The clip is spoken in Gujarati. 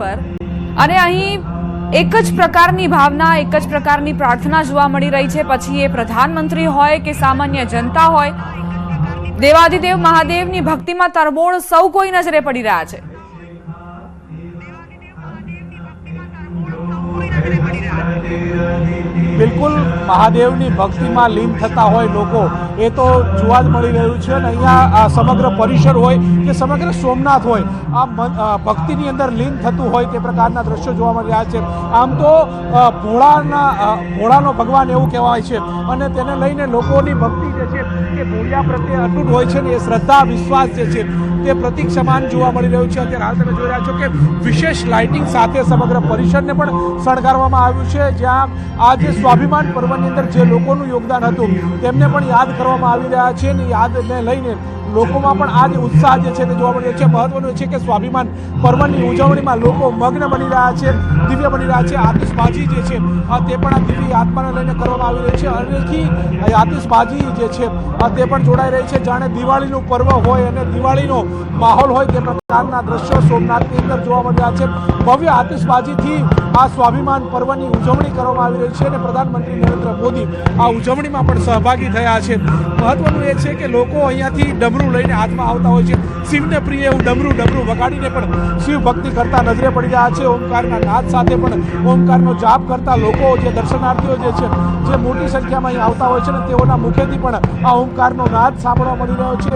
પર અને અહીં એક જ પ્રકારની ભાવના, એક જ પ્રકારની પ્રાર્થના જોવા મળી રહી છે। પછી એ પ્રધાનમંત્રી હોય કે સામાન્ય જનતા હોય, દેવાધિદેવ મહાદેવની ભક્તિમાં તરબોળ સૌ કોઈ નજરે પડી રહ્યા છે। બિલકુલ મહાદેવની ભક્તિમાં લીન થતા હોય લોકો એ તો જોવા જ મળી રહ્યું છે અને અહીંયા સમગ્ર પરિસર હોય કે સમગ્ર સોમનાથ હોય આ ભક્તિની અંદર લીન થતું હોય તે પ્રકારના દ્રશ્યો જોવા મળી રહ્યા છે। આમ તો ભોળાનો ભગવાન એવું કહેવાય છે અને તેને લઈને લોકોની ભક્તિ જે છે એ ભોળિયા પ્રત્યે અતૂટ હોય છે ને એ શ્રદ્ધા વિશ્વાસ જે છે તે પ્રતીક સમાન જોવા મળી રહ્યું છે। અત્યારે હાલ તમે જોઈ રહ્યા છો કે વિશેષ લાઇટિંગ સાથે સમગ્ર પરિસરને પણ શણગારવામાં આવ્યું છે, જ્યાં આ જે સ્વાભિમાન પર્વની અંદર જે લોકોનું યોગદાન હતું તેમને પણ યાદ કરવામાં આવી રહ્યા છે અને યાદને લઈને લોકોમાં પણ આ જે ઉત્સાહ જે છે તે જોવા મળી રહ્યો છે। મહત્વનું છે કે સ્વાભિમાન પર્વની ઉજવણીમાં લોકો મગ્ન બની રહ્યા છે, દિવ્ય બની રહ્યા છે। આતિશબાજી જે છે તે પણ આ દિવ્ય આત્માને લઈને કરવામાં આવી રહી છે। અનેકથી આતિશબાજી જે છે તે પણ જોડાઈ રહી છે, જાણે દિવાળીનું પર્વ હોય અને દિવાળીનો માહોલ હોય તે પ્રકારના દ્રશ્યો સોમનાથની અંદર જોવા મળી રહ્યા છે। ભવ્ય આતિશબાજીથી આ સ્વાભિમાન પર્વની ઉજવણી કરવામાં આવી રહી છે અને પ્રધાનમંત્રી નરેન્દ્ર મોદી આ ઉજવણીમાં પણ સહભાગી થયા છે। મહત્વનું એ છે કે લોકો અહીંયાથી ડમરું લઈને હાથમાં આવતા હોય છે, શિવને પ્રિય એવું ડમરું વગાડીને પણ શિવ ભક્તિ કરતા નજરે પડી રહ્યા છે। ઓમકારના નાદ સાથે પણ ઓમકારનો જાપ કરતા લોકો જે દર્શનાર્થીઓ જે છે જે મોટી સંખ્યામાં અહીં આવતા હોય છે ને તેઓના મુખેથી પણ આ ઓમકારનો નાદ સાંભળવા મળી રહ્યો છે।